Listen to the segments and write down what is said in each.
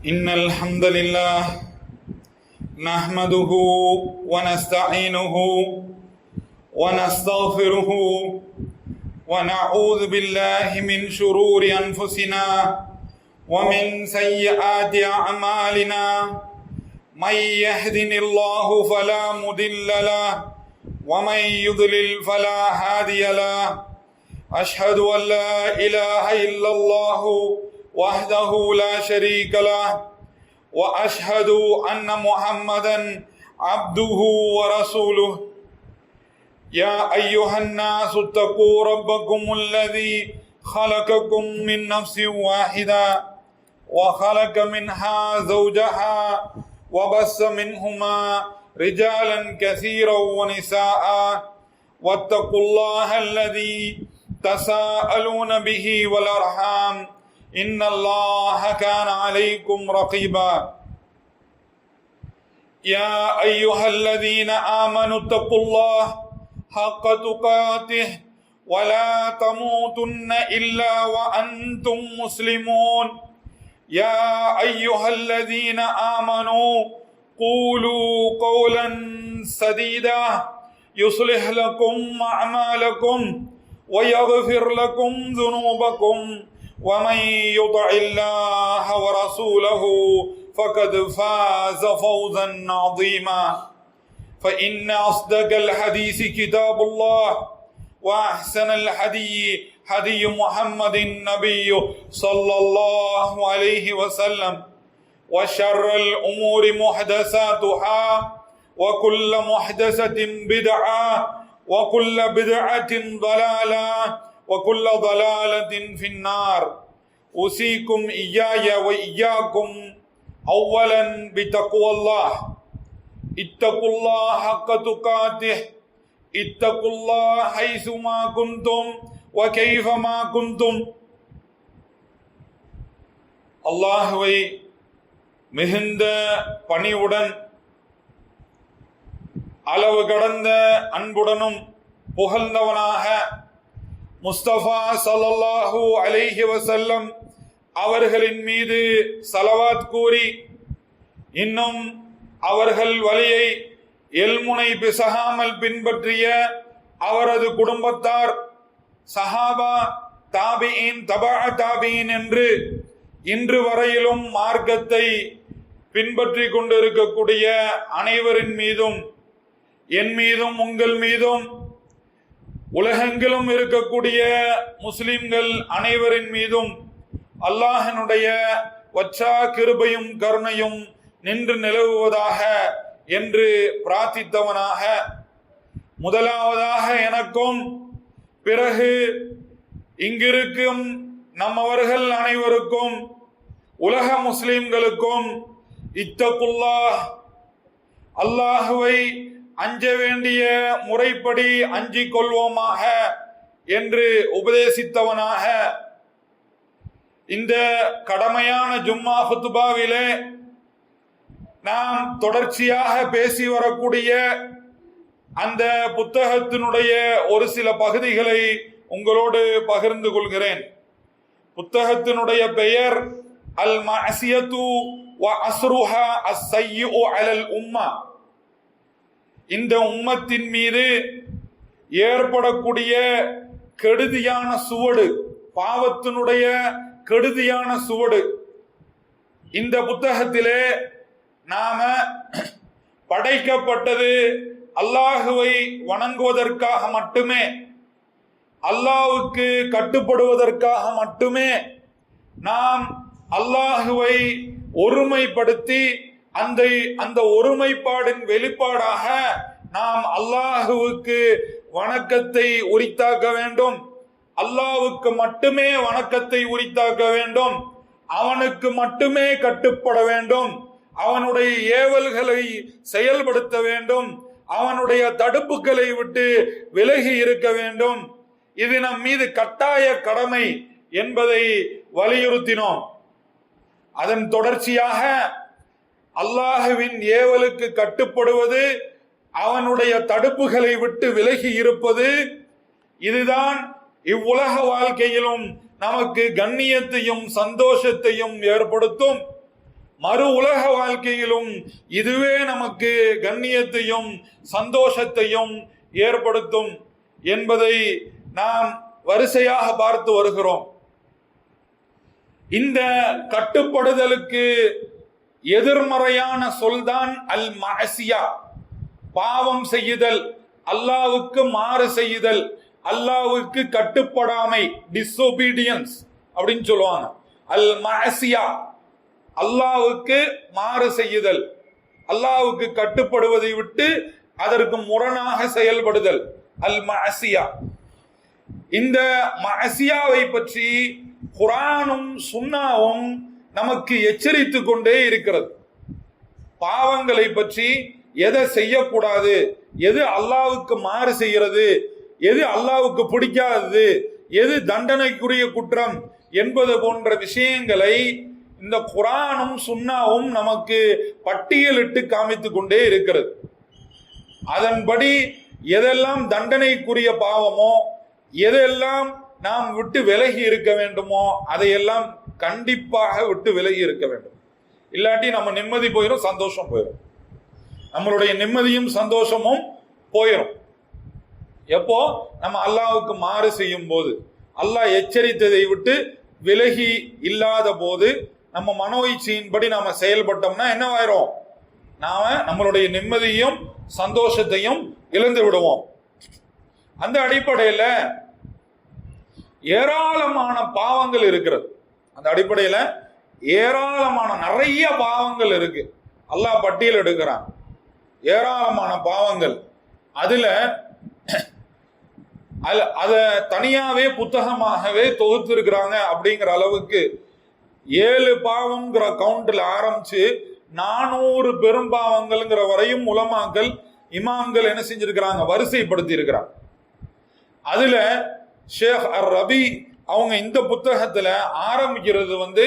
إن الحمد لله نحمده ونستعينه ونستغفره ونعوذ بالله من شرور أنفسنا ومن سيئات أعمالنا من يهدن الله فلا مضل له ومن يضلل فلا هادي له أشهد أن لا إله إلا الله وحده لا شريك له وأشهد أن محمدا عبده ورسوله يا أيها الناس اتقوا ربكم الذي خلقكم من نفس واحدة وخلق منها زوجها وبث منهما رجالا كثيرا ونساء واتقوا الله الذي تساءلون به والأرحام إن الله كان عليكم رقيبا يا أيها الذين آمنوا اتقوا الله حق تقاته ولا تموتن إلا وأنتم مسلمون يا أيها الذين آمنوا قولوا قولا سديدا يصلح لكم أعمالكم ويغفر لكم ذنوبكم ومن يطع الله ورسوله فقد فاز فوزا عظيما فإن أصدق الحديث كتاب الله وأحسن الهدي هدي محمد النبي صلى الله عليه وسلم وشر الأمور محدثاتها وكل محدثة بدعة وكل بدعة ضلالة وكل ضلالة في النار أوصيكم إياي وإياكم أولا بتقوى الله اتقوا الله حق تقاته اتقوا الله حيثما كنتم وكيفما كنتم அல்லாஹ்வை மிகுந்த பணிவுடன் அளவு கடந்த அன்புடனும் புகழ்ந்தவனாக முஸ்தபா ஸல்லல்லாஹு அலைஹி வஸல்லம் அவர்களின் மீது ஸலவாத் கூறி இன்னும் அவர்கள் வழியை எல்முனை பிசகாமல் பின்பற்றிய அவரது குடும்பத்தார் சஹாபா தாபியின் தபா தாபியின் என்று இன்று வரையிலும் மார்க்கத்தை பின்பற்றி கொண்டிருக்கக்கூடிய அனைவரின் மீதும் என் மீதும் உங்கள் மீதும் உலகெங்கிலும் இருக்கக்கூடிய முஸ்லிம்கள் அனைவரின் மீதும் அல்லாஹ்வினுடைய வற்றா கிருபையும் கருணையும் நின்று நிலவுவதாக என்று பிரார்த்தித்தவனாக முதலாவதாக எனக்கும் பிறகு இங்கிருக்கும் நம்மவர்கள் அனைவருக்கும் உலக முஸ்லிம்களுக்கும் இத்தகுல்லாஹ் அல்லாஹுவை அஞ்ச வேண்டிய முறைப்படி அஞ்சிக் கொள்வோமாக என்று உபதேசித்தவனாக இந்த கடமையான ஜும்மா குத்துபாவிலே நாம் தொடர்ச்சியாக பேசி வரக்கூடிய அந்த புத்தகத்தினுடைய ஒரு சில பகுதிகளை உங்களோடு பகிர்ந்து கொள்கிறேன். புத்தகத்தினுடைய பெயர் அல் மஅசியத்து வ அஸ்ருஹா அஸ்ஸய்யிஉ அலல் உம்மா. இந்த உம்மத்தின் மீது ஏற்படக்கூடிய கெடுதியான சுவடு, பாவத்தினுடைய கெடுதியான சுவடு. இந்த புத்தகத்திலே நாம படைக்கப்பட்டது அல்லாஹுவை வணங்குவதற்காக மட்டுமே, அல்லாஹ்வுக்கு கட்டுப்படுவதற்காக மட்டுமே. நாம் அல்லாஹுவை ஒருமைப்படுத்தி அந்த ஒருமைப்பாடின் வெளிப்பாடாக நாம் அல்லாஹுவுக்கு வணக்கத்தை உரித்தாக்க வேண்டும். அல்லாஹ்வுக்கு மட்டுமே வணக்கத்தை உரித்தாக்க வேண்டும். அவனுக்கு மட்டுமே கட்டுப்பட வேண்டும். அவனுடைய ஏவல்களை செயல்படுத்த வேண்டும். அவனுடைய தடுப்புகளை விட்டு விலகி இருக்க வேண்டும். இது நம் மீது கட்டாய கடமை என்பதை வலியுறுத்தினோம். அதன் தொடர்ச்சியாக அல்லாஹ்வின் ஏவலுக்கு கட்டுப்படுவது, அவனுடைய தடுப்புகளை விட்டு விலகி இருப்பது, இதுதான் இவ்வுலக வாழ்க்கையிலும் நமக்கு கண்ணியத்தையும் சந்தோஷத்தையும் ஏற்படுத்தும். மறு உலக வாழ்க்கையிலும் இதுவே நமக்கு கண்ணியத்தையும் சந்தோஷத்தையும் ஏற்படுத்தும் என்பதை நாம் வரிசையாக பார்த்து வருகிறோம். இந்த கட்டுப்படுதலுக்கு எதிர்மறையான சொல்தான் அல் மஅசியா, பாவம் செய்யுதல், அல்லாஹ்வுக்கு மாறு செய்யுதல், அல்லாஹ்வுக்கு கட்டுப்படாமை, டிஸ்ஒபீடியன்ஸ் அப்படின்னு சொல்லுவாங்க. அல் மஅசியா, அல்லாஹ்வுக்கு மாறு செய்யுதல், அல்லாஹ்வுக்கு கட்டுப்படுவதை விட்டு அதற்கு முரணாக செயல்படுதல், அல் மஅசியா. இந்த மஅசியாவை பற்றி குர்ஆனும் சுன்னாவும் நமக்கு எச்சரித்து கொண்டே இருக்கிறது. பாவங்களை பற்றி எதை செய்யக்கூடாது, எது அல்லாஹ்வுக்கு மாறு செய்கிறது, எது அல்லாஹ்வுக்கு பிடிக்காதது, எது தண்டனைக்குரிய குற்றம் என்பது போன்ற விஷயங்களை இந்த குர்ஆனும் சுன்னாவும் நமக்கு பட்டியலிட்டு காமித்து கொண்டே இருக்கிறது. அதன்படி எதெல்லாம் தண்டனைக்குரிய பாவமோ, எதெல்லாம் நாம் விட்டு விலகி இருக்க வேண்டுமோ அதையெல்லாம் கண்டிப்பாக விட்டு விலகி இருக்க வேண்டும். இல்லாட்டி நம்ம நிம்மதி போயிடும், சந்தோஷம் போயிடும். நம்மளுடைய நிம்மதியும் சந்தோஷமும் போயிடும். எப்போ நம்ம அல்லாஹ்வுக்கு மாறு செய்யும் போது, அல்லாஹ் எச்சரித்ததை விட்டு விலகி இல்லாத போது, நம்ம மனோ இச்சையின்படி நாம செயல்பட்டோம்னா என்னவாயிரும், நாம நம்மளுடைய நிம்மதியும் சந்தோஷத்தையும் இழந்து விடுவோம். அந்த அடிப்படையில ஏராளமான பாவங்கள் இருக்கிறது. அந்த அடிப்படையில ஏராளமான நிறைய பாவங்கள் இருக்கு. அல்லாஹ் பட்டியல் எடுக்கிறான் ஏராளமான பாவங்கள். அதுல அத தனியாவே புத்தகமாகவே தொகுத்து இருக்கிறாங்க. அப்படிங்கிற அளவுக்கு 7 பாவம்ங்கிற கவுண்ட்ல ஆரம்பிச்சு 400 பெரும்பாவங்கள்ங்கிற வரையும் உலமாக்கள் இமாம்கள் என்ன செஞ்சிருக்கிறாங்க, வரிசைப்படுத்தி இருக்கிறாங்க. அதுல ஷேக் அர் ரபி அவங்க இந்த புத்தகத்துல ஆரம்பிக்கிறது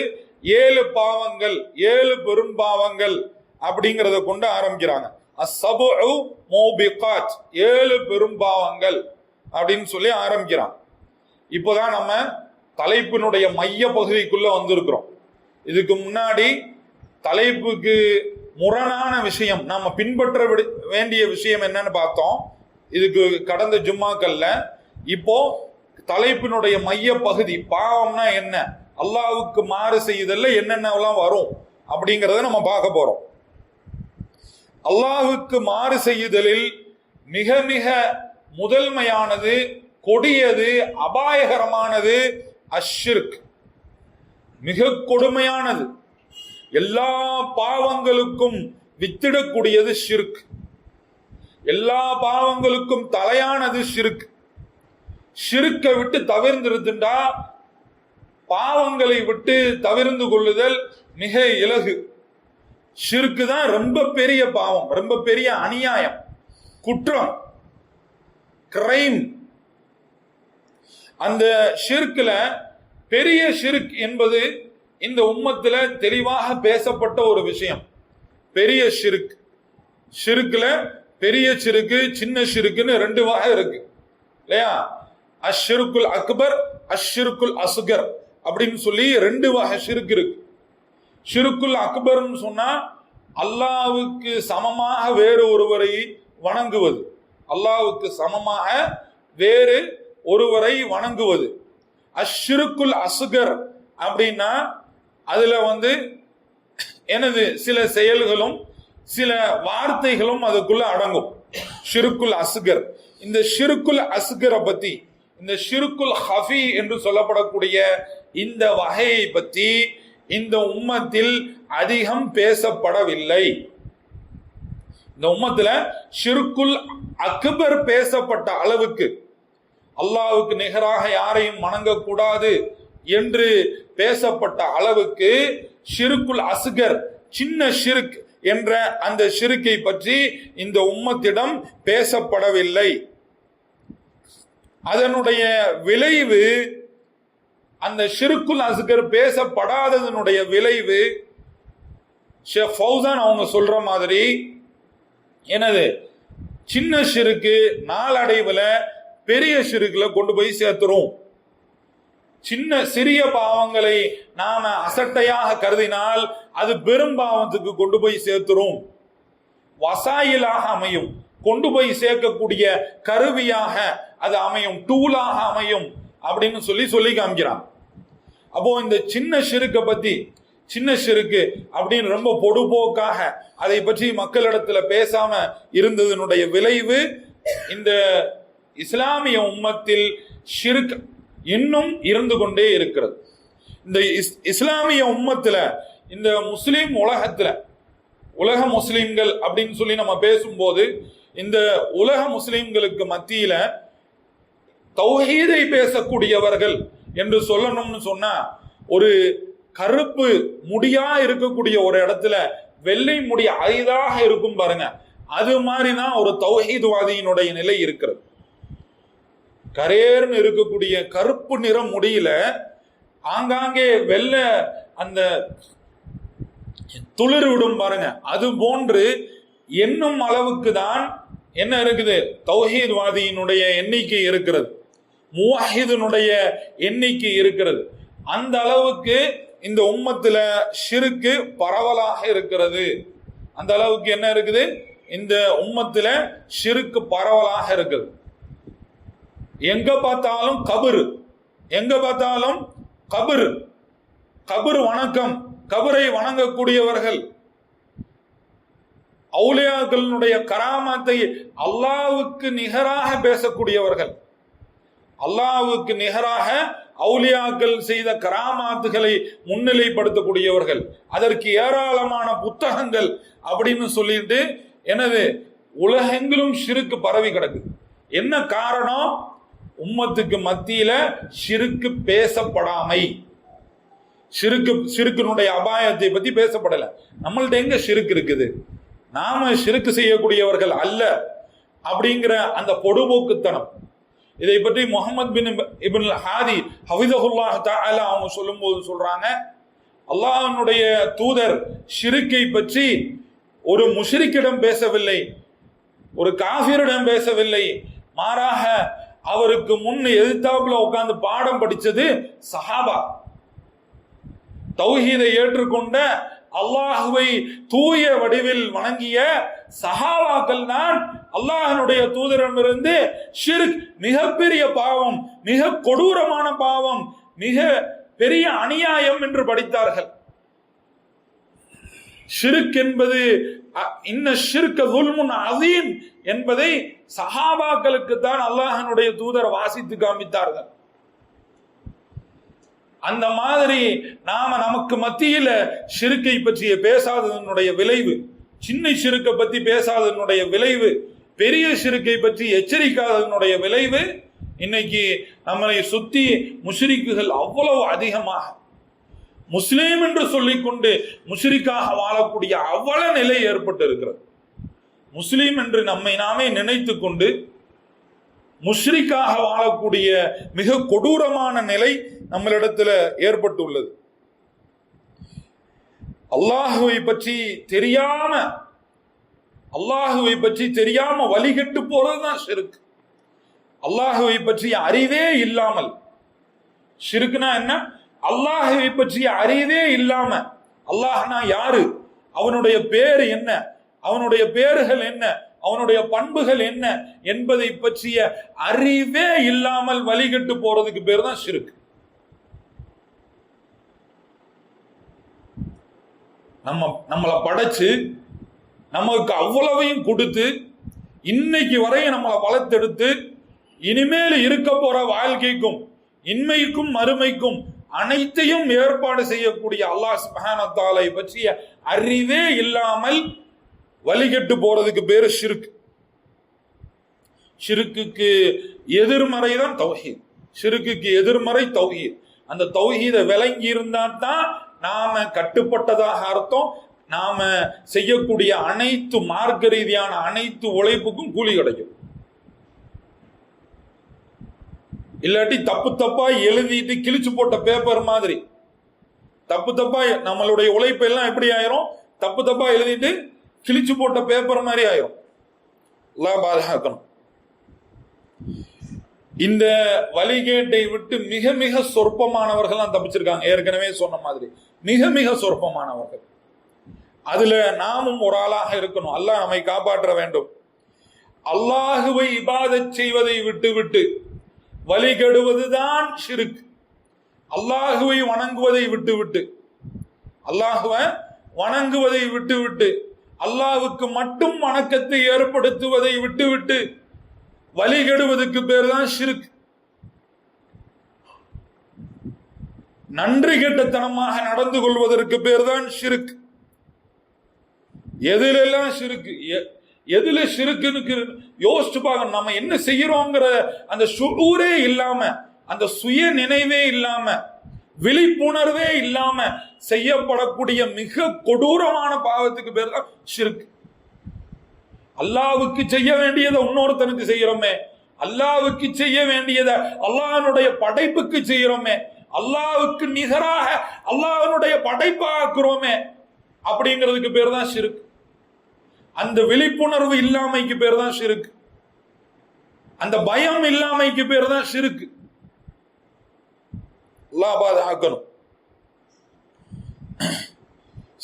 7 பாவங்கள், 7 பெரும்பாவங்கள் அப்படிங்கறத கொண்டு ஆரம்பிக்கிறாங்க. அஸ்ஸபுஉ மூபிகாத், 7 பெரும்பாவங்கள் அப்படின்னு சொல்லி ஆரம்பிக்கிறாங்க. இப்போதான் நம்ம தலைப்பினுடைய மைய பகுதிக்குள்ள வந்திருக்கிறோம். இதுக்கு முன்னாடி தலைப்புக்கு முரணான விஷயம், நாம பின்பற்ற வேண்டிய விஷயம் என்னன்னு பார்த்தோம் இதுக்கு கடந்த ஜும்மாக்கள்ல. இப்போ தலைப்பினுடைய மைய பகுதி பாவம்னா என்ன, அல்லாஹ்வுக்கு மாறு செய்யுதல்ல என்னென்னலாம் வரும் அப்படிங்கறத நம்ம பார்க்க போறோம். அல்லாஹ்வுக்கு மாறு செய்யுதலில் மிக மிக முதன்மையானது, கொடியது, அபாயகரமானது அஷ்ஷிர்க். மிக கொடுமையானது, எல்லா பாவங்களுக்கும் வித்திடக்கூடியது ஷிர்க். எல்லா பாவங்களுக்கும் தலையானது ஷிர்க். ஷிர்க்கை விட்டு தவிர்ந்திருந்தா பாவங்களை விட்டு தவிர்ந்து கொள்ளுதல் மிக இலகு. ஷிர்க்கு தான் ரொம்ப பெரிய பாவம், ரொம்ப பெரிய அநியாயம், குற்றம், கிரைம். அந்த ஷிர்க்ல பெரிய ஷிர்க் என்பது இந்த உம்மத்துல தெளிவாக பேசப்பட்ட ஒரு விஷயம். பெரிய ஷிர்க், ஷிர்க்ல பெரிய ஷிர்க்கு, சின்ன ஷிர்க்குன்னு 2 வகை இருக்கு இல்லையா? அஷ்ஷிருக்குல் அக்பர், அஷ்ஷிருக்குல் அஸ்கர் அப்படின்னு சொல்லி 2 வகை ஷிர்க் இருக்கு. ஷிர்குல் அக்பர்னு சொன்னா அல்லாஹ்வுக்கு சமமாக வேறு ஒருவரை வணங்குவது, அல்லாஹ்வுக்கு சமமாக வேறு ஒருவரை வணங்குவது. அஷ்ஷிருக்குல் அஸ்கர் அப்படின்னா அதுல எனது சில செயல்களும் சில வார்த்தைகளும் அதுக்குள்ள அடங்கும். ஷிர்குல் அஸ்கர். இந்த ஷிர்குல் அஸ்கரை பத்தி, இந்த ஷிர்குல் ஹஃபி என்று சொல்லப்படக்கூடிய இந்த வகையை பற்றி இந்த உம்மத்தில் அதிகம் பேசப்படவில்லை. இந்த உம்மத்துல ஷிர்குல் அக்பர் பேசப்பட்ட அளவுக்கு, அல்லாஹ்வுக்கு நிகராக யாரையும் வணங்கக்கூடாது என்று பேசப்பட்ட அளவுக்கு ஷிர்குல் அஸ்கர், சின்ன ஷிர்க் என்ற அந்த ஷிர்க்கை பற்றி இந்த உம்மத்திடம் பேசப்படவில்லை. அதனுடைய விளைவு, அந்த ஷிர்குல் அஸ்கர் பேசப்படாததனுடைய விளைவு ஷேக் ஃபௌசான் அவங்க சொல்ற மாதிரி என்னது, சின்ன ஷிர்க்கு நாளடைவுல பெரிய ஷிர்க்குல கொண்டு போய் சேர்த்துரும். சின்ன சிறிய பாவங்களை நாம அசட்டையாக கருதினால் அது பெரும் பாவத்துக்கு கொண்டு போய் சேர்த்துரும். வசாயிலாக அமையும், கொண்டு போய் சேர்க்கக்கூடிய கருவியாக அது அமையும், டூலாக அமையும் அப்படின்னு சொல்லி காமிக்கிறான். அப்போ இந்த சின்ன ஷிருக்கை பத்தி, சின்ன ஷிருக்கு அப்படின்னு ரொம்ப பொடுபோக்காக அதை பற்றி மக்களிடத்துல பேசாம இருந்ததனுடைய விளைவு இந்த இஸ்லாமிய உம்மத்தில் ஷிர்க் இன்னும் இருந்து கொண்டே இருக்கிறது. இந்த இஸ்லாமிய உம்மத்துல, இந்த முஸ்லிம் உலகத்துல, உலக முஸ்லிம்கள் அப்படின்னு சொல்லி நம்ம பேசும்போது இந்த உலக முஸ்லிம்களுக்கு மத்தியில தௌஹீதை பேசக்கூடியவர்கள் என்று சொல்லணும்னு சொன்னா, ஒரு கருப்பு முடியா இருக்கக்கூடிய ஒரு இடத்துல வெள்ளை முடி அரிதாக இருக்கும் பாருங்க, அது மாதிரிதான் ஒரு தௌஹீத்வாதியினுடைய நிலை இருக்கிறது. கரேர்னு இருக்கக்கூடிய கருப்பு நிறம் முடியல ஆங்காங்கே வெள்ளை அந்த துளிர் விடும் பாருங்க, அது போன்று என்னும் அளவுக்கு தான் என்ன இருக்குது, தௌஹீத்வாதியினுடைய எண்ணிக்கை இருக்கிறது, முவாஹிதுனுடைய எண்ணிக்கை இருக்கிறது. அந்த அளவுக்கு இந்த உம்மத்துல ஷிருக்கு பரவலாக இருக்கிறது. அந்த அளவுக்கு என்ன இருக்குது, இந்த உம்மத்துல ஷிருக்கு பரவலாக இருக்குது. எங்க பார்த்தாலும் கபரு, எங்க பார்த்தாலும் கபரு, கபரு வணக்கம், கபரை வணங்கக்கூடியவர்கள், அவுலியாக்களுடைய கராமத்தை அல்லாஹ்வுக்கு நிகராக பேசக்கூடியவர்கள், அல்லாஹ்வுக்கு நிகராக அவுலியாக்கள் செய்த கராமாத்துகளை முன்னிலைப்படுத்தக்கூடியவர்கள், அதற்கு ஏராளமான புத்தகங்கள் அப்படின்னு சொல்லிட்டு எனது உலகெங்கிலும் ஷிருக்கு பரவி கிடக்குது. என்ன காரணம்? உம்மத்துக்கு மத்தியில ஷிருக்கு பேசப்படாமை, ஷிருக்கினுடைய அபாயத்தை பத்தி பேசப்படல. நம்மள்ட்ட எங்க ஷிருக்கு இருக்குது, நாம ஷிருக்கு செய்யக்கூடியவர்கள் அல்ல அப்படிங்கிற அந்த பொடுபோக்குத்தனம். இதை பற்றி முஹம்மது பின் இப்னு ஹாதி ஹஃபிஸஹுல்லாஹ் தஆலா அவங்க சொல்லும்போது சொல்றாங்க, அல்லாஹ்வுடைய தூதர் ஷிருக்கை பற்றி ஒரு முஷ்ரிக்கிடம் பேசவில்லை, ஒரு காஃபிரிடம் பேசவில்லை, மாறாக அவருக்கு முன் எதிர்த்தாப்புல உட்கார்ந்து பாடம் படிச்சது சஹாபா. தௌஹீதை ஏற்றுக்கொண்ட அல்லாஹுவை தூய வடிவில் வணங்கிய சஹாபாக்கள் தான் அல்லாஹ்வுடைய தூதரிடமிருந்து ஷிர்க் மிகப்பெரிய பாவம், மிக கொடூரமான பாவம், மிக பெரிய அநியாயம் என்று படித்தார்கள். ஷிர்க் என்பது இன்ன ஷிர்க ஸுல்முன் அஸீம் என்பதை சஹாபாக்களுக்கு தான் அல்லாஹ்வுடைய தூதர் வாசித்து காமித்தார்கள். அந்த மாதிரி நமக்கு மத்தியில ஷிர்கை பற்றிய பேசாததனுடைய விளைவு, சின்ன ஷிர்கை பற்றி பேசாததனுடைய விளைவு, பெரிய ஷிர்கை பற்றி எச்சரிக்காததனுடைய விளைவு, இன்னைக்கு நம்மளை சுத்தி முஷ்ரிக்குகள் அவ்வளவு அதிகமாக, முஸ்லீம் என்று சொல்லிக்கொண்டு முஷ்ரிக்காக வாழக்கூடிய அவ்வளவு நிலை ஏற்பட்டு இருக்கிறது. முஸ்லீம் என்று நம்மை நாமே நினைத்து கொண்டு முஷ்ரிக்காக வாழக்கூடிய மிக கொடூரமான நிலை நம்மளிடத்துல ஏற்பட்டுள்ளது. அல்லாஹுவை பற்றி தெரியாம வழிகட்டு போறதுதான் ஷிர்க். அல்லாஹுவை பற்றிய அறிவே இல்லாமல், ஷிர்க்னா என்ன, அல்லாஹுவை பற்றிய அறிவே இல்லாம, அல்லாஹ்னா யாரு, அவனுடைய பேரு என்ன, அவனுடைய பேர்கள் என்ன, அவனுடைய பண்புகள் என்ன என்பதை பற்றிய அறிவே இல்லாமல் வழிகட்டு போறதுக்கு பேர் தான் ஷிர்க். நம்மளை படைச்சு நமக்கு அவ்வளவையும் கொடுத்து இன்னைக்கு வரையும் நம்மளை வளர்த்தெடுத்து இனிமேல் இருக்க போற வாழ்க்கைக்கும் இன்மைக்கும் மறுமைக்கும் அனைத்தையும் ஏற்பாடு செய்யக்கூடிய அல்லாஹ் சுப்ஹானஹு வ தஆலா பற்றிய அறிவே இல்லாமல் வழிகட்டு போறதுக்கு பேரு ஷிர்க். ஷிர்க்குக்கு எதிர்மறை தான் தௌஹீத். ஷிர்க்குக்கு எதிர்மறை தௌஹீத். அந்த தௌஹீதை விளங்கி இருந்தா தான் நாம கட்டுப்பட்டதாக அர்த்தம். நாம செய்யக்கூடிய அனைத்து மார்க்க ரீதியான அனைத்து உழைப்புக்கும் கூலி கிடைக்கும். இல்லாட்டி தப்பா எழுதிட்டு கிழிச்சு போட்ட பேப்பர் மாதிரி தப்பா நம்மளுடைய உழைப்பு எல்லாம் எப்படி ஆயிரும், தப்பா எழுதிட்டு கிழிச்சு போட்ட பேப்பர் மாதிரி ஆயிரும். அல்லாஹ் பாதுகாக்கணும். இந்த வழிகேட்டை விட்டு மிக மிக சொற்பமானவர்கள் தான் தப்பிச்சிருக்காங்க. ஏற்கனவே சொன்ன மாதிரி மிக மிக சொற்பமானவர்கள். அதுல நாமும் ஒரு ஆளாக இருக்கணும். அல்லாஹ் நம்மை காப்பாற்ற வேண்டும். அல்லாஹுவை இபாதத் செய்வதை விட்டு வழிகெடுவதுதான் ஷிர்க். அல்லாஹுவை வணங்குவதை விட்டு அல்லாஹுவை வணங்குவதை விட்டு அல்லாஹ்வுக்கு மட்டும் வணக்கத்தை ஏற்படுத்துவதை விட்டு வழிகெடுவதற்கு பேர் தான் ஷிர்க். நன்றி கெட்டத்தனமாக நடந்து கொள்வதற்கு பேர் தான் ஷிர்க். எதுலெல்லாம் ஷிர்க், எதுல ஷிர்க்குன்னு யோசிச்சு பார்க்கணும். நம்ம என்ன செய்யறோங்கிற அந்த ஷுஊரே இல்லாம, அந்த சுய நினைவே இல்லாம, விழிப்புணர்வே இல்லாம செய்யப்படக்கூடிய மிக கொடூரமான பாவத்துக்கு பேர் தான் ஷிர்க். அல்லாஹ்வுக்கு செய்ய வேண்டியதை இன்னொருத்தனுக்கு செய்யறோமே, அல்லாஹ்வுக்கு செய்ய வேண்டியதை அல்லாஹ்வுடைய படைப்புக்கு செய்யறோமே, அல்லாஹ்வுக்கு நிகராக அல்லாஹ்வுடைய படைப்பாக்குறோமே, அப்படிங்கிறதுக்கு பேர் தான் ஷிர்க். அந்த விழிப்புணர்வு இல்லாமைக்கு பேர் தான் ஷிர்க். அந்த பயம் இல்லாமைக்கு பேர் தான் ஷிர்க். அல்லாஹ் பாதுகாக்கணும்.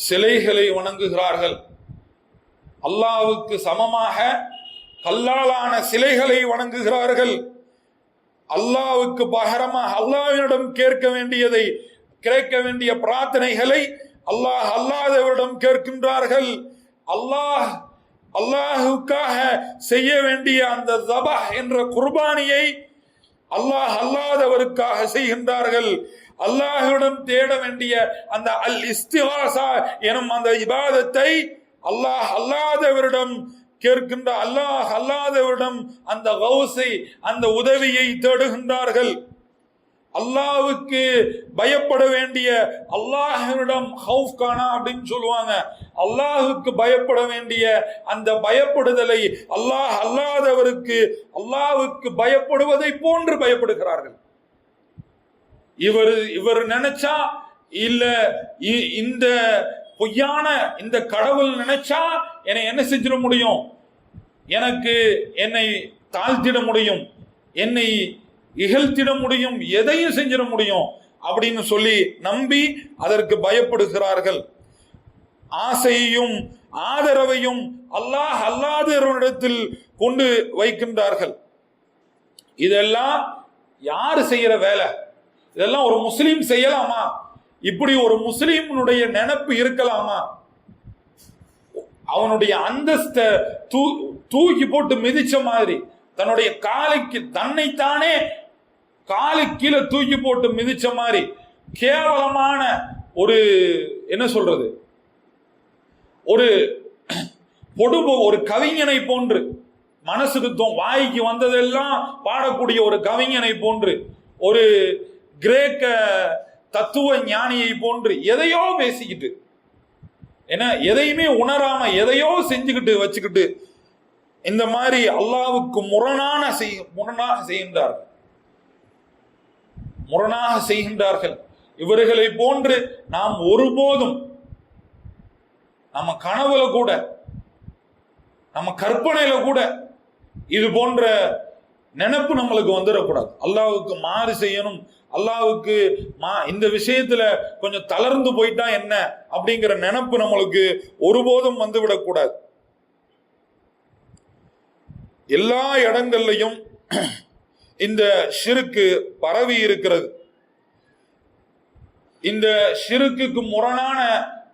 சிலைகளை வணங்குகிறார்கள். அல்லாஹ்வுக்கு சமமாக கல்லாலான சிலைகளை வணங்குகிறார்கள். அல்லாஹ்வுக்கு பகரமாக அல்லாஹ்விடம் கேட்க வேண்டிய பிரார்த்தனைகளை அல்லாஹ் அல்லாதவரிடம் கேட்கின்றார்கள். அல்லாஹுக்காக செய்ய வேண்டிய அந்த ஸபஹ் என்ற குர்பானியை அல்லாஹ் அல்லாதவருக்காக செய்கின்றார்கள். அல்லாஹ்விடம் தேட வேண்டிய அந்த அல் இஸ்திகாஸா எனும் அந்த இபாதத்தை அல்லாஹ் அல்லாதவரிடம் கேட்கின்ற, அல்லாஹ் அல்லாதவரிடம் அந்த கௌஸை அந்த உதவியை தேடுகின்றார்கள். அல்லாஹ்வுக்கு பயப்பட வேண்டிய, அல்லாஹ்விடம் ஹவுஃப் கானா அப்படின்னு சொல்லுவாங்க, அல்லாஹ்வுக்கு பயப்பட வேண்டிய அந்த பயப்படுதலை அல்லாஹ் அல்லாதவருக்கு அல்லாஹ்வுக்கு பயப்படுவதை போன்று பயப்படுகிறார்கள். இவர் நினைச்சா இல்ல இந்த பொய்யான இந்த கடவுள் நினைச்சா என்னை என்ன செஞ்சிட முடியும், என்னை தாழ்த்திட முடியும், என்னை இகழ்த்திட முடியும், எதையும் செஞ்சிட முடியும் அப்படின்னு சொல்லி நம்பி அதற்கு பயப்படுகிறார்கள். ஆசையையும் ஆதரவையும் அல்லாஹ் அல்லாதவரிடத்தில் கொண்டு வைக்கின்றார்கள். இதெல்லாம் யாரு செய்யற வேலை? இதெல்லாம் ஒரு முஸ்லீம் செய்யலாமா? இப்படி ஒரு முஸ்லீமுடைய நினைப்பு இருக்கலாமா? அவனுடைய அந்தஸ்தை தூக்கி போட்டு மிதிச்ச மாதிரி, தன்னுடைய காலுக்கு தன்னைத்தானே காலு கீழே தூக்கி போட்டு மிதிச்ச மாதிரி கேவலமான ஒரு என்ன சொல்றது, ஒரு கவிஞனை போன்று, மனசுக்கு வாய்க்கு வந்ததெல்லாம் பாடக்கூடிய ஒரு கவிஞனை போன்று, ஒரு கிரேக்க தத்துவ ஞானியை போன்று எதையோ பேசிக்கிட்டு, எதையுமே உணராம எதையோ செஞ்சுக்கிட்டு வச்சுக்கிட்டு இந்த மாதிரி அல்லாஹ்வுக்கு முரணாக செய்கின்றார்கள். இவர்களை போன்று நாம் ஒருபோதும் நம்ம கனவுல கூட, நம்ம கற்பனையில கூட இது போன்ற நினைப்பு நம்மளுக்கு வந்துடக்கூடாது. அல்லாஹ்வுக்கு மாறு செய்யணும், அல்லாஹ்வுக்கு இந்த விஷயத்துல கொஞ்சம் தளர்ந்து போயிட்டா என்ன அப்படிங்கிற நினைப்பு நம்மளுக்கு ஒருபோதும் வந்துவிடக்கூடாது. எல்லா இடங்கள்லையும் இந்த ஷிர்க்கு பரவி இருக்கிறது. இந்த ஷிர்க்குக்கு முரணான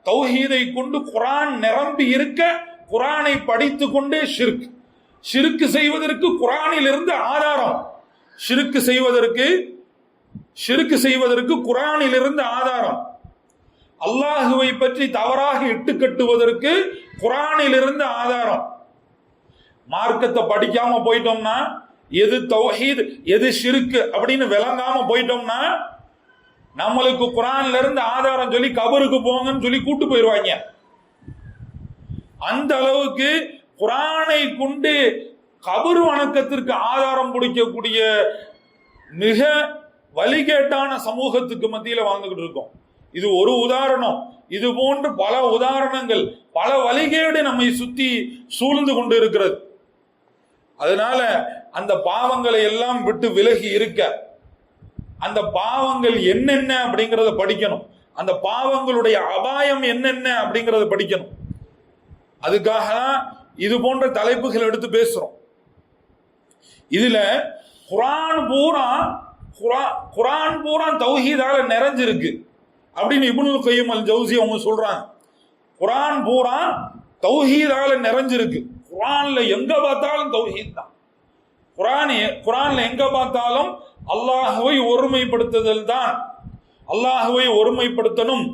தௌஹீதை கொண்டு குர்ஆன் நிரம்பி இருக்க, குர்ஆனை படித்து கொண்டே ஷிர்க்கு செய்வதற்கு குர்ஆனில் இருந்து ஆதாரம், ஷிர்க்கு செய்வதற்கு குர்ஆனில் இருந்து ஆதாரம், அல்லாஹுவை பற்றி தவறாக இட்டுக்கட்டுவதற்கு குர்ஆனில் இருந்து ஆதாரம். மார்க்கத்தை படிக்காம போயிட்டோம்னா, எது தௌஹீத் எது ஷிர்க் அப்படின்னு விளங்காம போயிட்டோம்னா, நம்மளுக்கு குர்ஆன்ல இருந்து ஆதாரம் சொல்லி கபருக்கு போங்கன்னு சொல்லி கூட்டு போயிடுவாங்க. அந்த அளவுக்கு குர்ஆனை கொண்டு கபர் வணக்கத்திற்கு ஆதாரம் பிடிக்கக்கூடிய மிக வழிகேட்டான சமூகத்துக்கு மத்தியில வாழ்ந்துகிட்டு இருக்கோம். இது ஒரு உதாரணம். இது போன்று பல உதாரணங்கள், பல வழிகேடு நம்மை சுத்தி சூழ்ந்து கொண்டு இருக்கிறது. அதனால அந்த பாவங்களை எல்லாம் விட்டு விலகி இருக்க அந்த பாவங்கள் என்னென்ன அப்படிங்கறத படிக்கணும். அந்த பாவங்களுடைய அபாயம் என்னென்ன அப்படிங்கறத படிக்கணும். அதுக்காக தான் இது போன்ற தலைப்புகள் எடுத்து பேசுறோம். இதுல குர்ஆன் பூரா தௌஹீதால நிறைஞ்சிருக்கு அப்படின்னு இப்னுல் கய்யிம் அல் ஜௌஸி அவங்க சொல்றாங்க. குர்ஆன் பூரா தௌஹீதால நிறைஞ்சிருக்கு. குர்ஆன்ல எங்க பார்த்தாலும் தௌஹீத் தான். குர்ஆன்ல எங்க பார்த்தாலும் அல்லாஹ்வை ஒருமைப்படுத்துதல் தான். அல்லாஹ்வை ஒருமைப்படுத்தணும்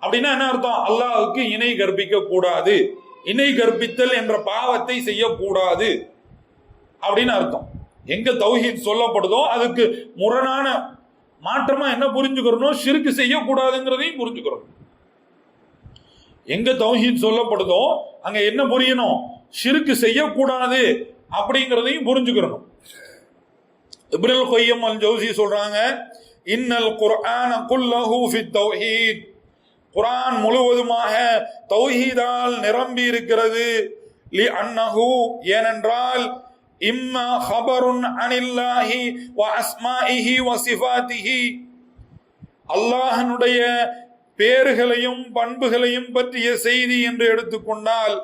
அப்படின்னா என்ன அர்த்தம்? அல்லாஹ்வுக்கு இணை கற்பிக்க கூடாது, இணை கற்பித்தல் என்ற பாவத்தை செய்யக்கூடாது அப்படின்னு அர்த்தம். எங்க தௌஹீத் சொல்லப்படுதோ அதுக்கு முரணான மாற்றமா என்ன புரிஞ்சுக்கிறோம்? ஷிர்க் செய்யக்கூடாதுங்கிறதையும் புரிஞ்சுக்கிறோம். எங்க தௌஹீத் சொல்லப்படுதோ அங்க என்ன புரியணும்? ஷிர்க் செய்யக்கூடாது அப்படிங்கிறதையும் புரிஞ்சுக்கிறோம். இப்னுல் கய்யிம் அல் ஜௌஸி சொல்றாங்க, இன்னல் குர்ஆன குல்லஹு ஃபித் தௌஹீத், குர்ஆன் முழுவதுமாக தௌஹீதால் நிரம்பி இருக்கிறது. லி அன்னஹு, ஏனென்றால் இம்மா ஹபருன் அனில்லாஹி வ அஸ்மாஇஹி வ சிஃபாத்திஹி, அல்லாஹ்வுடைய பேர்களையும் பண்புகளையும் பற்றிய செய்தி என்று எடுத்துக்கொண்டால்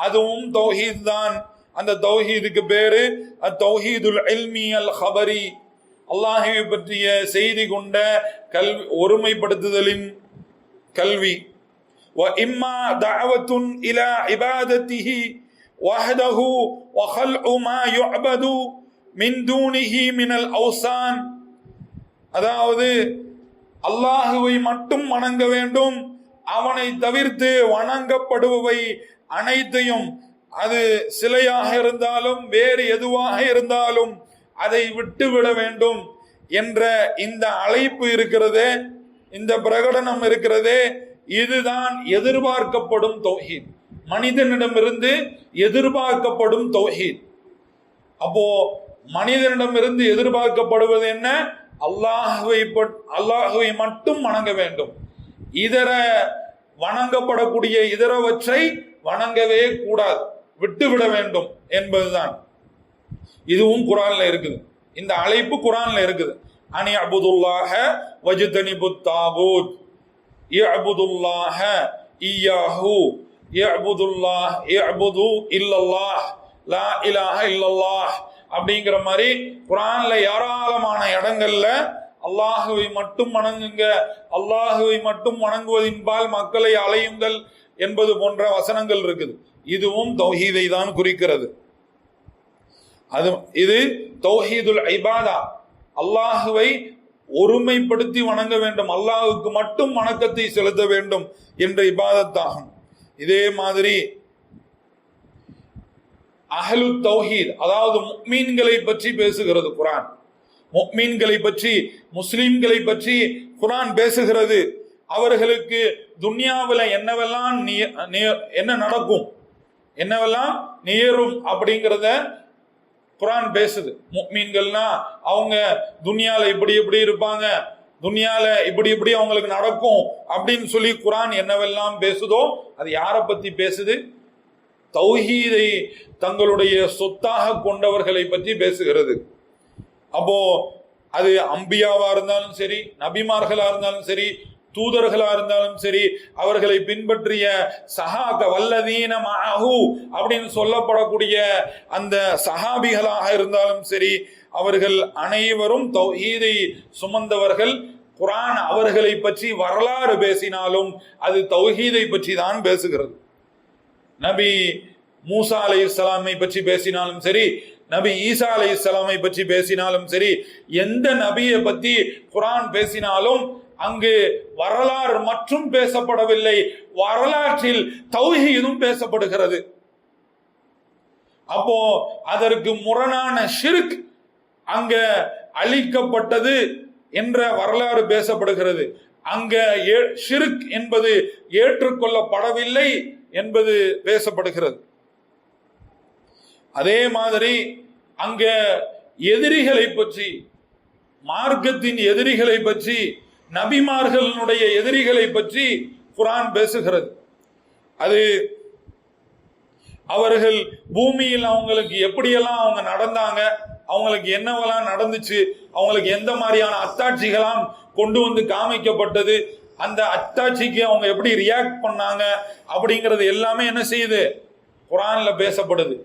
அதுவும் தௌஹீத் தான். அந்த தௌஹீதுக்கு பேரு தௌஹீதுல் இல்மி அல் ஹபரி, அல்லாஹ்வை பற்றிய செய்தி கொண்ட கல்வி, ஒருமைப்படுத்துதலின் கல்வி. வ இம்மா தஅவத்துன் இலா இபாதத்திஹி வஹ்தஹு வ ஹல்உ மா யுஅபது மின் தூனிஹி மினல் அவ்சான், அதாவது அல்லாஹுவை மட்டும் வணங்க வேண்டும், அவனை தவிர்த்து வணங்கப்படுபவை அனைத்தையும், அது சிலையாக இருந்தாலும் வேறு எதுவாக இருந்தாலும் அதை விட்டுவிட வேண்டும் என்ற இந்த அழைப்பு இருக்கிறதே, இந்த பிரகடனம் இருக்கிறதே, இதுதான் எதிர்பார்க்கப்படும் தௌஹீத், மனிதனிடமிருந்து எதிர்பார்க்கப்படும் தௌஹீத். அப்போ மனிதனிடமிருந்து எதிர்பார்க்கப்படுவது என்ன? அல்லாஹுவை மட்டும் வணங்க வேண்டும், இதர வணங்கப்படக்கூடிய இதரவற்றை வணங்கவே கூடாது, விட்டுவிட வேண்டும் என்பதுதான். இதுவும் குர்ஆன்ல இருக்குது. இந்த அழைப்பு குர்ஆன்ல இருக்குது. அனி அபுதுல்லாஹ வஜ்தனிபுத் தாகூத், இஅபுதுல்லாஹ இய்யாஹு, இஅபுதுல்லாஹ் இஅபுது இல்லல்லாஹ், லா இலாஹ இல்லல்லாஹ் அப்படிங்கிற மாதிரி குர்ஆன்ல ஏராளமான இடங்கள்ல அல்லாஹுவை மட்டும் வணங்குங்க, அல்லாஹுவை மட்டும் வணங்குவதின்பால் மக்களை அலையுங்கள் என்பது போன்ற வசனங்கள் இருக்குது. இதுவும் தௌஹீதை தான் குறிக்கிறது. இது தௌஹீதுல் இபாதா, அல்லாஹுவை ஒருமைப்படுத்தி வணங்க வேண்டும், அல்லாஹுக்கு மட்டும் வணக்கத்தை செலுத்த வேண்டும் என்ற இபாதத்தாகும். இதே மாதிரி அஹ்லு தௌஹீத், அதாவது முஃமின்களை பற்றி பேசுகிறது குர்ஆன். முஃமின்களை பற்றி, முஸ்லிம்களை பற்றி குர்ஆன் பேசுகிறது. அவர்களுக்கு துன்யாவில் என்னவெல்லாம் என்ன நடக்கும், என்னவெல்லாம் நேரும் அப்படிங்கிறத குர்ஆன் பேசுது. முஃமின்கள்னா அவங்க துன்யால இப்படி இப்படி இருப்பாங்க, துன்யால இப்படி இப்படி அவங்களுக்கு நடக்கும் அப்படின்னு சொல்லி குர்ஆன் என்னவெல்லாம் பேசுதோ அது யாரை பத்தி பேசுது? தௌஹீதை தங்களுடைய சொத்தாக கொண்டவர்களை பற்றி பேசுகிறது. அப்போ அது அம்பியாவா இருந்தாலும் சரி, நபிமார்களா இருந்தாலும் சரி, தூதர்களா இருந்தாலும் சரி, அவர்களை பின்பற்றிய சஹாக வல்லதீன மஅஹு அப்படின்னு சொல்லப்படக்கூடிய அந்த சஹாபிகளாக இருந்தாலும் சரி, அவர்கள் அனைவரும் தௌஹீதை சுமந்தவர்கள். குர்ஆன் அவர்களை பற்றி வரலாறு பேசினாலும் அது தௌஹீதை பற்றி தான் பேசுகிறது. நபி மூசா அலைஹிஸ்ஸலாமை பற்றி பேசினாலும் சரி, நபி ஈசா அலைஹிஸ்ஸலாமை பற்றி பேசினாலும் சரி, எந்த நபியை பற்றி குர்ஆன் பேசினாலும் அங்கு வரலாறு மற்றும் பேசப்படவில்லை, வரலாற்றில் தௌஹீதும் பேசப்படுகிறது. அப்போ அதற்கு முரணான ஷிர்க் அங்க அழிக்கப்பட்டது என்ற வரலாறு பேசப்படுகிறது. அங்க ஷிர்க் என்பது ஏற்றுக்கொள்ளப்படவில்லை என்பது பேசப்படுகிறது. அதே மாதிரி அங்க எதிரிகளை பற்றி, மார்க்கத்தின் எதிரிகளை பற்றி, நபிமார்களுடைய எதிரிகளை பற்றி குர்ஆன் பேசுகிறது. அது அவர்கள் பூமியில் அவங்களுக்கு எப்படியெல்லாம் அவங்க நடந்தாங்க, அவங்களுக்கு என்னவெல்லாம் நடந்துச்சு, அவங்களுக்கு எந்த மாதிரியான அத்தாட்சிகளாம் கொண்டு வந்து காமிக்கப்பட்டது, அந்த அத்தாட்சிக்கு அவங்க எப்படி ரியாக்ட் பண்ணாங்க அப்படிங்கிறது எல்லாமே என்ன செய்யுது, குர்ஆன்ல பேசப்படுது.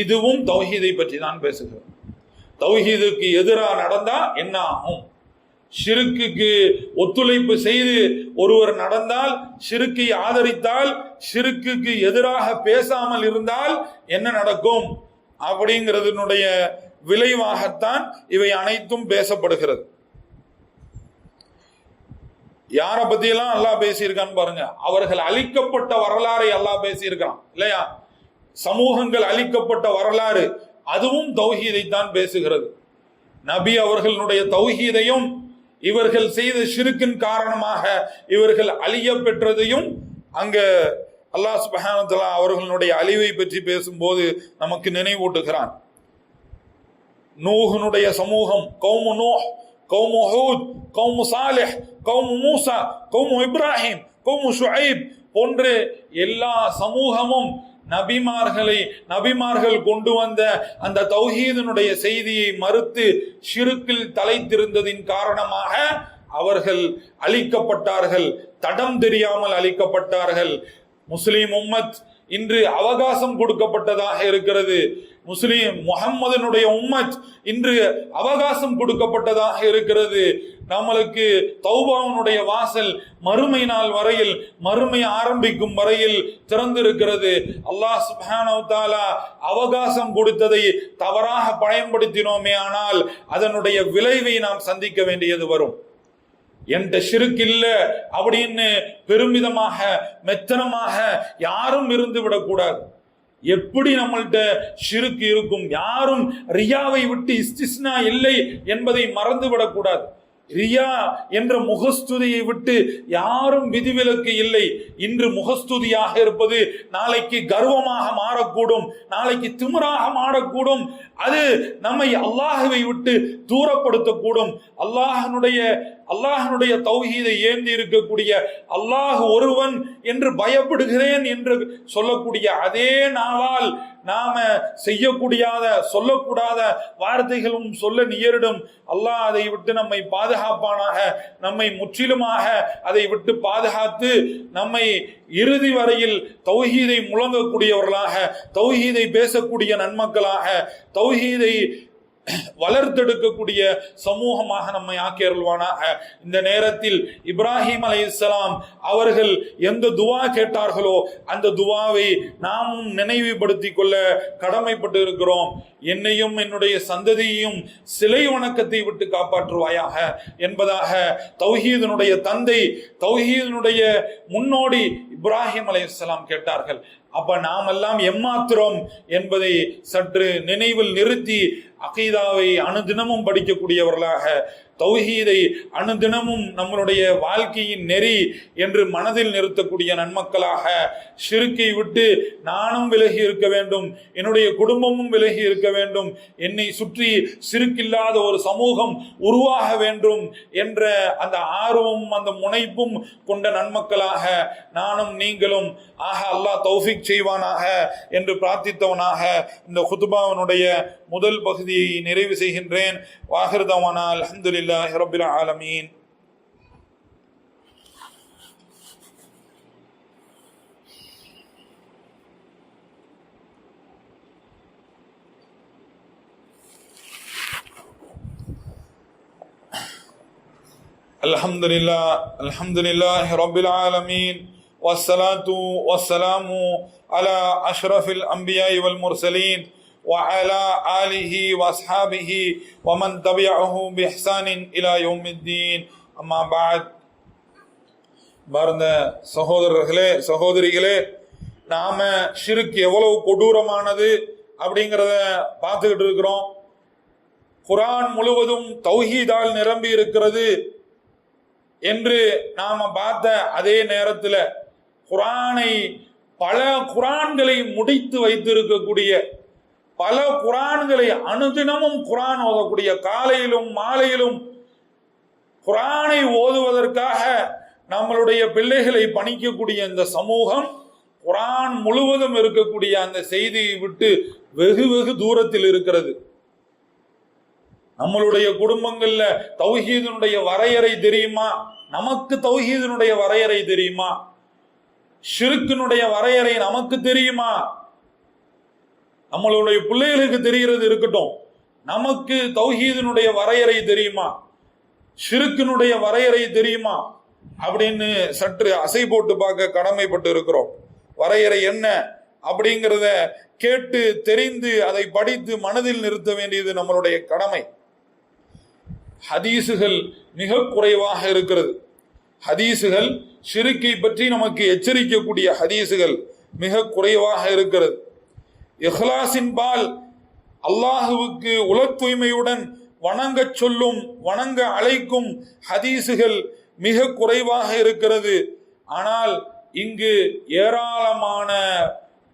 இதுவும் தௌஹீதை பற்றி தான் பேசுகிறது. தௌஹீதுக்கு எதிராக நடந்தா என்ன ஆகும், ஷிர்க்குக்கு ஒத்துழைப்பு செய்து ஒருவர் நடந்தால், ஷிர்க்கை ஆதரித்தால், ஷிர்க்குக்கு எதிராக பேசாமல் இருந்தால் என்ன நடக்கும் அப்படிங்கிறதுனுடைய விளைவாகத்தான் இவை அனைத்தும் பேசப்படுகிறது. யாரை பத்தியெல்லாம் அல்லாஹ் பேசியிருக்கான்னு பாருங்க. அவர்கள் அழிக்கப்பட்ட வரலாறை அல்லாஹ் பேசியிருக்கான் இல்லையா? சமூகங்கள் அழிக்கப்பட்ட வரலாறு, அதுவும் தௌஹீதை தான் பேசுகிறது. நபி அவர்களுடைய தௌஹீதையும் இவர்கள் செய்த ஷிர்கின் காரணமாக இவர்கள் அழிய பெற்றதையும் அங்க அல்லாஹ் சுப்ஹானஹு வ தஆலா அவர்களுடைய அழிவை பற்றி பேசும்போது நமக்கு நினைவூட்டுகிறான். நூஹ்னுடைய சமூகம், கௌமு நூஹ், கௌமு ஹூத், கௌமு சாலிஹ், கௌமு மூசா, கௌமு இப்ராஹிம், கௌமு ஷுஐப் போன்ற எல்லா சமூகமும் நபிமார்கள் கொண்டு வந்த அந்த தௌஹீதினுடைய செய்தியை மறுத்து ஷிர்கில் தலைத்திருந்ததின் காரணமாக அவர்கள் அழிக்கப்பட்டார்கள், தடம் தெரியாமல் அழிக்கப்பட்டார்கள். முஸ்லிம் உம்மத் இன்று அவகாசம் கொடுக்கப்பட்டதாக இருக்கிறது. முஸ்லிம் முஹம்மதினுடைய உம்மத் இன்று அவகாசம் கொடுக்கப்பட்டதாக இருக்கிறது. நம்மளுக்கு தௌபாவுடைய வாசல் மறுமை நாள் வரையில், மறுமை ஆரம்பிக்கும் வரையில் திறந்திருக்கிறது. அல்லாஹ் சுப்ஹானஹு வ தஆலா அவகாசம் கொடுத்ததை தவறாக பயன்படுத்தினோமே ஆனால் அதனுடைய விளைவை நாம் சந்திக்க வேண்டியது வரும். என்கிட்ட ஷிர்க் இல்ல அப்படின்னு பெருமிதமாக மெத்தனமாக யாரும் இருந்து விடக்கூடாது. எப்படி நம்மள்கிட்ட ஷிர்க் இருக்கும், யாரும் ரியாவை விட்டு இஸ்திஸ்னா இல்லை என்பதை மறந்து விடக்கூடாது. ரியா என்ற முகஸ்துதியை விட்டு யாரும் விதிவிலக்கு இல்லை. இன்று முகஸ்துதியாக இருப்பது நாளைக்கு கர்வமாக மாறக்கூடும், நாளைக்கு திமிராக மாறக்கூடும். அது நம்மை அல்லாஹுவை விட்டு தூரப்படுத்தக்கூடும். அல்லாஹனுடைய தௌஹீதை ஏந்தி இருக்கக்கூடிய அல்லாஹ் ஒருவன் என்று பயப்படுகிறேன் என்று சொல்லக்கூடிய அதே நாளால் நாம செய்யக்கூடாத சொல்லக்கூடாத வார்த்தைகளும் சொல்ல நேரிடும். அல்லாஹ் அதை விட்டு நம்மை பாதுகாப்பானாக, நம்மை முற்றிலுமாக அதை விட்டு பாதுகாத்து நம்மை இறுதி வரையில் தௌஹீதை முழங்கக்கூடியவர்களாக, தௌஹீதை பேசக்கூடிய நன்மக்களாக, தௌஹீதை வளர்த்தெடுக்கக்கூடிய சமூகமாக நம்மை ஆக்கியருள்வானாக. இந்த நேரத்தில் இப்ராஹிம் அலைஹிஸ்ஸலாம் அவர்கள் எந்த துவா கேட்டார்களோ அந்த துவாவை நாமும் நினைவுபடுத்திக் கொள்ள கடமைப்பட்டு இருக்கிறோம். என்னையும் என்னுடைய சந்ததியையும் சிலை வணக்கத்தை விட்டு காப்பாற்றுவாயாக என்பதாக தௌஹீதினுடைய தந்தை, தௌஹீதினுடைய முன்னோடி இப்ராஹிம் அலைஹிஸ்ஸலாம் கேட்டார்கள். அப்ப நாம் எல்லாம் எம்மாத்திரம் என்பதை சற்று நினைவில் நிறுத்தி அகீதாவை அனுதினமும் படிக்கக்கூடியவர்களாக, தௌஹீதை அனுதினமும் நம்மளுடைய வாழ்க்கையின் நெறி என்று மனதில் நிறுத்தக்கூடிய நன்மக்களாக, ஷிர்க்கை விட்டு நானும் விலகி இருக்க வேண்டும், என்னுடைய குடும்பமும் விலகி இருக்க வேண்டும், என்னை சுற்றி ஷிர்க்கில்லாத ஒரு சமூகம் உருவாக வேண்டும் என்ற அந்த ஆர்வமும் அந்த முனைப்பும் கொண்ட நன்மக்களாக நானும் நீங்களும் ஆக அல்லாஹ் தௌஃபீக் செய்வானாக என்று பிரார்த்தித்தவனாக இந்த குதுபாவினுடைய முதல் பகுதியை நிறைவு செய்கின்றேன். வாஹிர் தவானா அல்ஹம்துலில்லாஹி ரப்பில் ஆலமீன். அல்ஹம்துலில்லாஹி ரப்பில் ஆலமீன். வஸ்ஸலாத்து வஸ்ஸலாமு அலா அஷ்ரஃபில் அன்பியாஇ வல் முர்சலீன் وعلى آله وأصحابه ومن تبعه بإحسان إلى يوم الدين. أما بعد. பாரத சகோதரர்களே, சகோதரிகளே, நாம ஷிர்க் எவ்வளவு கொடூரமானது அப்படிங்கிறத பார்த்துக்கிட்டு இருக்கிறோம். குர்ஆன் முழுவதும் தௌஹீதால் நிரம்பி இருக்கிறது என்று நாம பார்த்த அதே நேரத்தில் பல குர்ஆன்களை முடித்து வைத்திருக்கக்கூடிய, பல குர்ஆன்களை அனுதினமும் குர்ஆன் ஓதக்கூடிய, காலையிலும் மாலையிலும் குர்ஆனை ஓதுவதற்காக நம்மளுடைய பிள்ளைகளை பணிக்கக்கூடிய இந்த சமூகம் குர்ஆன் முழுவதும் இருக்கக்கூடிய அந்த செய்தியை விட்டு வெகு வெகு தூரத்தில் இருக்கிறது. நம்மளுடைய குடும்பங்கள்ல தௌஹீதினுடைய வரையறை தெரியுமா? நமக்கு தௌஹீதினுடைய வரையறை தெரியுமா? ஷிர்கினுடைய வரையறை நமக்கு தெரியுமா? நம்மளுடைய பிள்ளைகளுக்கு தெரிகிறது இருக்கட்டும், நமக்கு தௌஹீதினுடைய வரையறை தெரியுமா? ஷிர்கினுடைய வரையறை தெரியுமா அப்படின்னு சற்று அசை போட்டு பார்க்க கடமைப்பட்டு இருக்கிறோம். வரையறை என்ன அப்படிங்கிறத கேட்டு தெரிந்து அதை படித்து மனதில் நிறுத்த வேண்டியது நம்மளுடைய கடமை. ஹதீசுகள் மிக குறைவாக இருக்கிறது. ஹதீசுகள் ஷிர்கை பற்றி நமக்கு எச்சரிக்கக்கூடிய ஹதீசுகள் மிக குறைவாக இருக்கிறது. இஹ்லாஸின் பால் அல்லாஹுவுக்கு உல தூய்மையுடன் வணங்க சொல்லும், வணங்க அழைக்கும் ஹதீசுகள் மிக குறைவாக இருக்கிறது. ஆனால் இங்கு ஏராளமான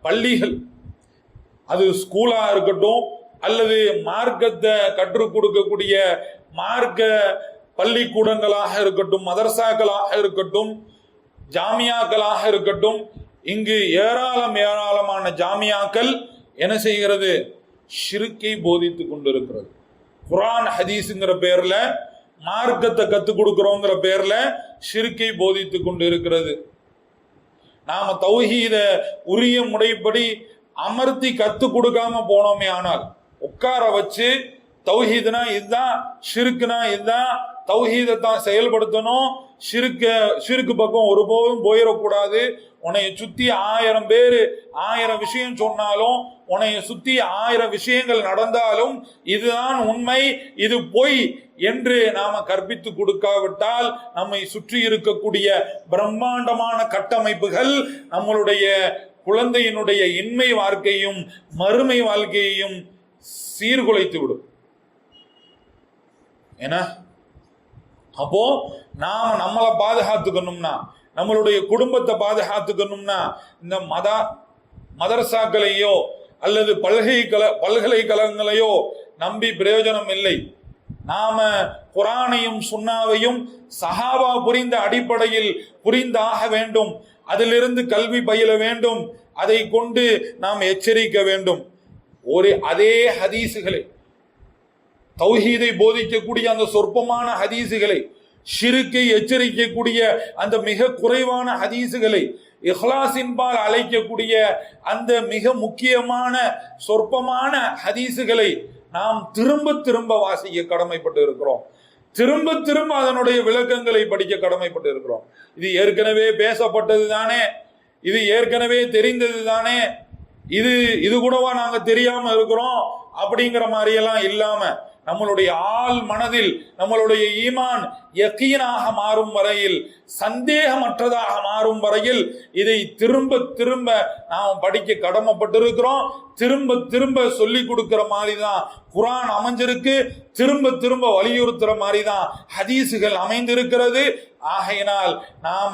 பள்ளிகள், அது ஸ்கூலா இருக்கட்டும் அல்லது மார்க்கத்தை கற்றுக் கொடுக்கக்கூடிய மார்க்க பள்ளிக்கூடங்களாக இருக்கட்டும், மதரசாக்களாக இருக்கட்டும், ஜாமியாக்களாக இருக்கட்டும், இங்கு ஏராளமான ஜாமியாக்கள் என்ன செய்கிறது? ஷிர்கை போதித்துக் கொண்டிருக்கிறது. குர்ஆன் ஹதீஸ்ங்கிற பேர்ல மார்க்கத்தை கத்துக் கொடுக்கிறோங்கிற பேர்ல ஷிர்கை போதித்துக் கொண்டு இருக்கிறது. நாம தௌஹீத உரிய முறைப்படி அமர்த்தி கத்து கொடுக்காம போனோமே ஆனால், உட்கார வச்சு தௌஹீதுனா இதுதான், ஷிர்க்குனா இதுதான், தௌஹீதத்தான் செயல்படுத்தணும், ஷிர்க்கு பக்கம் ஒருபோதும் போயிடக்கூடாது, உன்னைய சுத்தி 1000 பேரு 1000 விஷயம் சொன்னாலும், உன்னைய சுத்தி 1000 விஷயங்கள் நடந்தாலும் இதுதான் உண்மை, இது பொய் என்று நாம கற்பித்து கொடுக்காவிட்டால் நம்மை சுற்றி இருக்கக்கூடிய பிரம்மாண்டமான கட்டமைப்புகள் நம்மளுடைய குழந்தையினுடைய இன்மை வாழ்க்கையும் மறுமை வாழ்க்கையையும் சீர்குலைத்து விடும். ஏன்னா அப்போ நாம நம்மளை பாதுகாத்துக்கணும்னா, நம்மளுடைய குடும்பத்தை பாதுகாத்துக்கணும்னா இந்த மதரசாக்களையோ அல்லது பல்கலைக்கழகங்களையோ நம்பி பிரயோஜனம் இல்லை. நாம குர்ஆனையும் சுன்னாவையும் சஹாபா புரிந்த அடிப்படையில் புரிந்தாக வேண்டும். அதிலிருந்து கல்வி பயில வேண்டும். அதை கொண்டு நாம் எச்சரிக்க வேண்டும். அதே ஹதீசுகளை, தௌஹீதை போதிக்கக்கூடிய அந்த சொற்பமான ஹதீசுகளை, ஷிர்கை எச்சரிக்கக்கூடிய அந்த மிக குறைவான ஹதீசுகளை, இஹ்லாஸின்பால் அழைக்கக்கூடிய அந்த மிக முக்கியமான சொற்பமான ஹதீசுகளை நாம் திரும்ப திரும்ப வாசிக்க கடமைப்பட்டு இருக்கிறோம். திரும்ப திரும்ப அதனுடைய விளக்கங்களை படிக்க கடமைப்பட்டு இருக்கிறோம். இது ஏற்கனவே பேசப்பட்டது தானே, இது ஏற்கனவே தெரிந்தது தானே, இது கூடவா நாங்க தெரியாம இருக்கிறோம் அப்படிங்கிற மாதிரி எல்லாம் இல்லாம, நம்மளுடைய ஆள் மனதில் நம்மளுடைய ஈமான் யகீனாக மாறும் வரையில், சந்தேகமற்றதாக மாறும் வரையில் இதை திரும்ப திரும்ப நாம் படிக்க கடமைப்பட்டிருக்கிறோம். திரும்ப திரும்ப சொல்லி கொடுக்கிற மாதிரி தான் குர்ஆன் அமைஞ்சிருக்கு, திரும்ப திரும்ப வலியுறுத்துற மாதிரி தான் ஹதீசுகள் அமைந்திருக்கிறது. ஆகையினால் நாம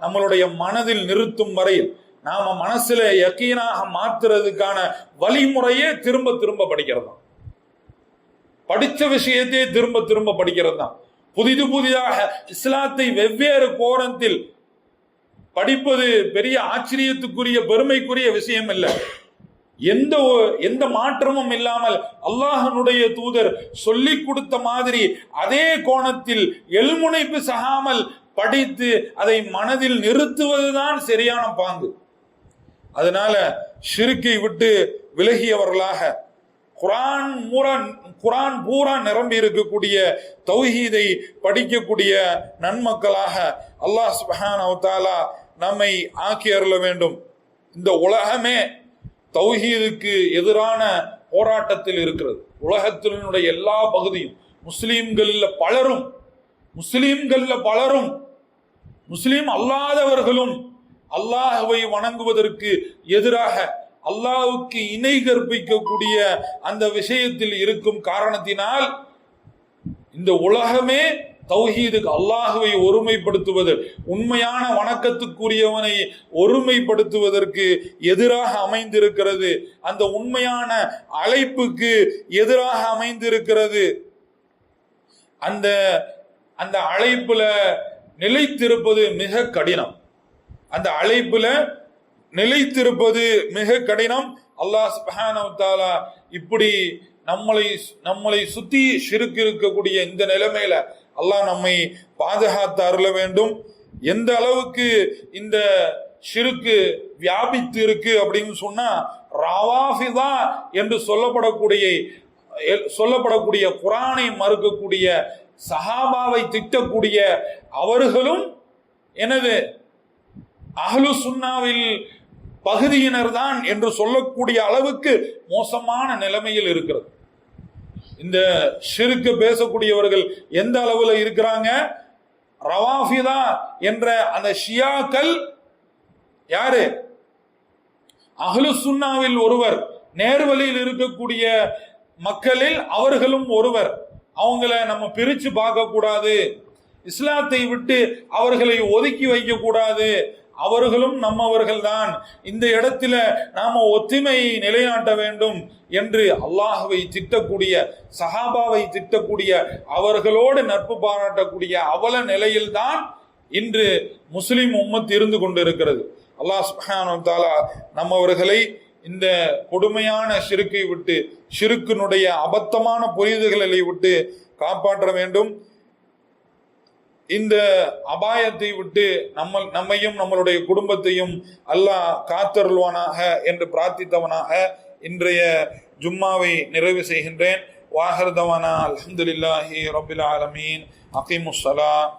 நம்மளுடைய மனதில் நிறுத்தும் வரையில், நாம மனசுல யகீனாக மாத்துறதுக்கான வழிமுறையே திரும்ப திரும்ப படிக்கிறது தான். படிச்ச விஷயத்தை திரும்ப திரும்ப படிக்கிறது தான். புதிதாக இஸ்லாத்தை வெவ்வேறு கோணத்தில் படிப்பது பெரிய ஆச்சரியத்துக்குரிய பெருமைக்குரிய விஷயம் இல்லை. எந்த மாற்றமும் இல்லாமல் அல்லாஹ்வுடைய தூதர் சொல்லி கொடுத்த மாதிரி அதே கோணத்தில் எல்முனைப்பு சகாமல் படித்து அதை மனதில் நிறுத்துவதுதான் சரியான பாங்கு. அதனால ஷிர்கை விட்டு விலகியவர்களாக, குர்ஆன் பூரா நிரம்பி இருக்கக்கூடிய தௌஹீதை படிக்கக்கூடிய நன்மக்களாக அல்லாஹ் சுப்ஹானஹு வ தஆலா நம்மை ஆக்கி அருள வேண்டும். இந்த உலகமே தௌஹீதுக்கு எதிரான போராட்டத்தில் இருக்கிறது. உலகத்தினுடைய எல்லா பகுதியும் முஸ்லிம்கள்ல பலரும் முஸ்லிம் அல்லாதவர்களும் அல்லாஹ்வை வணங்குவதற்கு எதிராக, அல்லாஹ்வுக்கு இணை கற்பிக்கக்கூடிய அந்த விஷயத்தில் இருக்கும் காரணத்தினால் இந்த உலகமே தௌஹீதுக்கு, அல்லாஹ்வை ஒருமைப்படுத்துவது, உண்மையான வணக்கத்துக்குரியவனை ஒருமைப்படுத்துவதற்கு எதிராக அமைந்திருக்கிறது. அந்த உண்மையான அழைப்புக்கு எதிராக அமைந்திருக்கிறது. அந்த அழைப்புல நிலைத்திருப்பது மிக கடினம். அல்லாஹ் சுப்ஹானஹு வ தஆலா இப்படி நம்மளை சுத்தி ஷிர்க் இருக்கக்கூடிய இந்த நிலைமையில அல்லாஹ் நம்மை பாதுகாத்து அருள வேண்டும். எந்த அளவுக்கு இந்த ஷிர்க் வியாபித்து இருக்கு அப்படின்னு சொன்னா, ரவாஃபிதா என்று சொல்லப்படக்கூடிய குர்ஆனை மறுக்கக்கூடிய, சஹாபாவை திட்டக்கூடிய அவர்களும் எனது அஹ்லு சுன்னாவில் பகுதியினர் தான் என்று சொல்லக்கூடிய அளவுக்கு மோசமான நிலைமையில் இருக்கிறது. இந்த ஷிர்க் பேசக்கூடியவர்கள் எந்த அளவுல இருக்கிறாங்க? ரவாஃபிதா என்ற அந்த ஷியாக்கள் யாரு? அஹ்லு சுன்னாவில் ஒருவர், நேர்வழியில் இருக்கக்கூடிய மக்களில் அவர்களும் ஒருவர். அவங்கள நம்ம பிரிச்சு பார்க்க கூடாது, இஸ்லாத்தை விட்டு அவர்களை ஒதுக்கி வைக்க கூடாது, அவர்களும் நம்மவர்கள் தான், இந்த இடத்துல நாம ஒற்றுமை நிலைநாட்ட வேண்டும் என்று அல்லாஹ்வை திட்டக்கூடிய, சஹாபாவை திட்டக்கூடிய, அவர்களோடு நட்பு பாராட்டக்கூடிய அவல நிலையில்தான் இன்று முஸ்லிம் உம்மத் இருந்து கொண்டிருக்கிறது. அல்லாஹ் சுப்ஹானஹு வ தஆலா நம்மவர்களை இந்த கொடுமையான ஷிர்க்கை விட்டு, ஷிர்க்கினுடைய அபத்தமான புரிதல்களை விட்டு காப்பாற்ற வேண்டும். இந்த அபாயத்தை விட்டு நம்மையும் நம்மளுடைய குடும்பத்தையும் அல்லாஹ் காத்தருள்வானாக என்று பிரார்த்தித்தவனாக இன்றைய ஜும்மாவை நிறைவு செய்கின்றேன். வாஹிர் தவானா அல்ஹம்துலில்லாஹி ரப்பில் ஆலமீன். அகீமுஸ் ஸலாத்.